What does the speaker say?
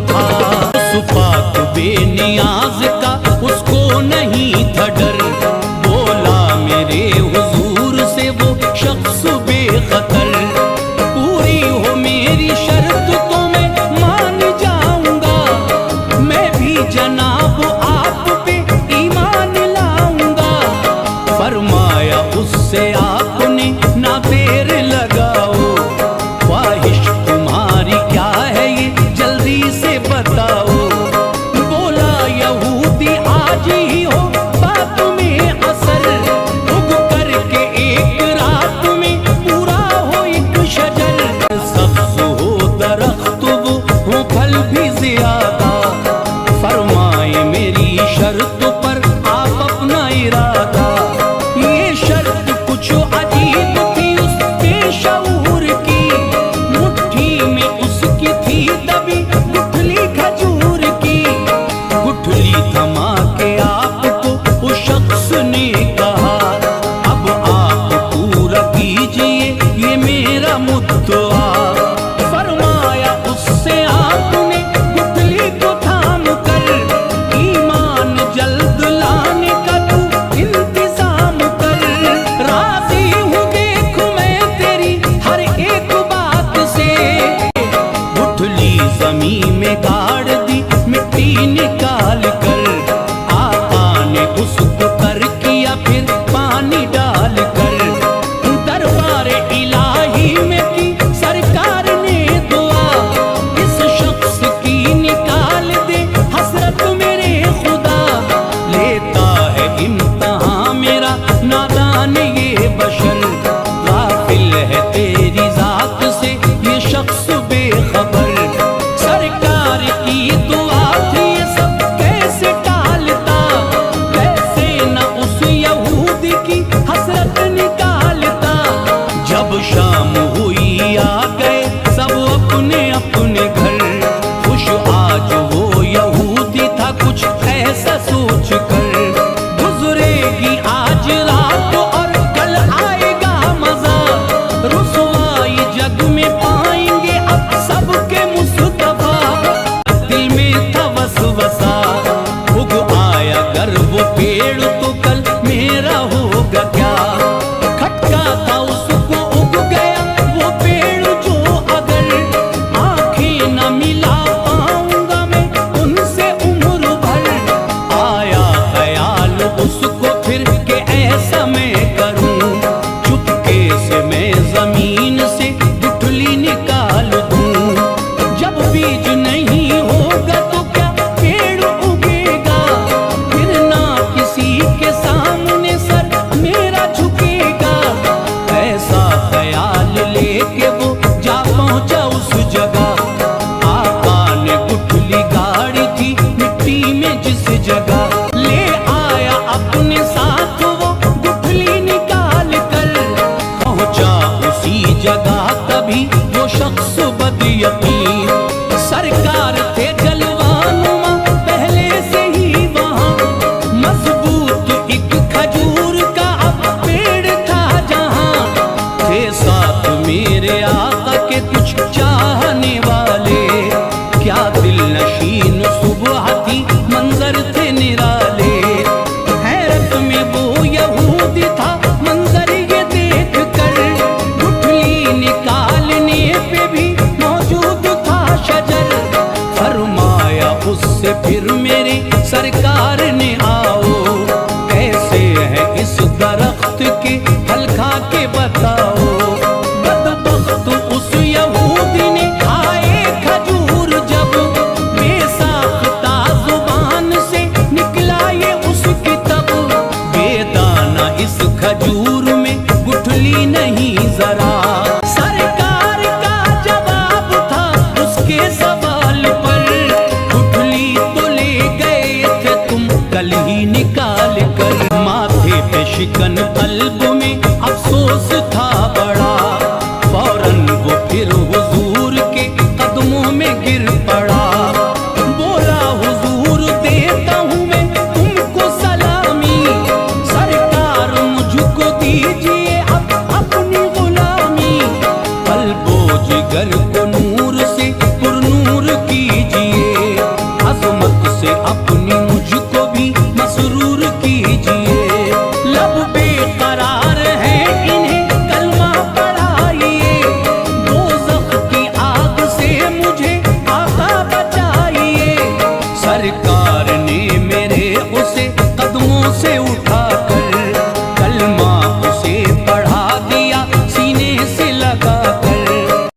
था। उस पाक बेनियाज का उसको नहीं था डर, बोला मेरे हुजूर से वो शख्स बेखतर। पूरी हो मेरी शर्त तो मैं मान जाऊंगा, मैं भी जनाब आप पे ईमान लाऊंगा। फरमाया उससे आपने ना देर लगाओ, ख्वाहिश तुम्हारी क्या है ये जल्दी से बताओ। बोला यहूदी आज ही हो बात में असर, उग करके एक रात में पूरा हो एक शजर। सब्ज हो दरख्त वो हो फल भी ज्यादा, फरमाए मेरी शर्त पर आप अपना इरादा। ये शर्त कुछ अजीब थी उसके शऊर की, मुट्ठी में उसकी थी दबी गुठली खजूर की। गुठली थमा के आपको उस शख्स ने कहा, अब आप पूरा कीजिए ये मेरा मुद्दा। फरमाया उससे आपने गुठली को थाम कर, ईमान जल्द लाने का तू इंतजाम कर। राजी हूँ देख मैं तेरी हर एक बात से, गुठली जमीन में गाड़ दी मिट्टी निकाल कर। आका ने उसको तर किया फिर पानी डाल कर, दरबार इलाही में की सरकार ने दुआ। इस शख्स की निकाल दे हसरत मेरे खुदा, लेता है इम्तिहान मेरा नादान ये बशर। गाफिल है तेरी जात से ये शख्स बेखबर, सरकार की दुआ थी ये सब कैसे टालता। कैसे न उस यहूदी की हसरत निकालता। जब शाम हुई आ गए सब अपने अपने घर, खुश आज वो यहूदी था कुछ ऐसा सोच कर। गुजरेगी आज रात और कल आएगा मजा, रुसवाई जग में पाएंगे अब सबके मुस्तफा। दिल में था वसवसा, उग आया गर वो पेड़ तो कल मेरा होगा क्या। खटका था उसको उग गया वो पेड़ जो अगर, आंखें न मिला पाऊंगा मैं उनसे उम्र भर। आया ख्याल उसको फिर के ऐसा मैं करूं, चुपके से मैं जमीन से गुठली निकाल दूं। जब बीज नहीं होगा तो क्या पेड़ उगेगा, फिर ना किसी के सामने सर मेरा झुकेगा। ऐसा ख्याल लेके वो जा पहुंचा उस जगह, आका ने गुठली गाड़ी थी मिट्टी में जिस जगह। ले आया अपने साथ वो गुठली निकाल कर, पहुंचा उसी जगह तभी वो शख्स बदयकीन। सरकार थे जलवानुमा पहले से ही वहां, मजबूत एक खजूर का अब पेड़ था जहां। थे साथ मेरे आका के कुछ चाहने वाले, क्या दिल नशीन सुबह थी मंजर थे निराले। हैरत में वो यहूदी था मंजर ये देख कर, गुठली निकालने पे भी मौजूद था शजर। फरमाया उससे फिर मेरे सरकार ने आओ, कैसे है इस दरख्त के फल खा के बताओ। बदबख्त उस यहूदी ने खाए खजूर जब, बेसाख्ता जुबान से निकला ये उसकी तब। बेदाना इस खजूर में गुठली नहीं जरा, सरकार का जवाब था उसके सवाल पर। गुठली तो ले गए थे तुम कल ही निकाल कर, माथे पे शिकन कल्ब में अफसोस था बड़ा। फौरन वो फिर हुजूर के कदमों में गिर पड़ा,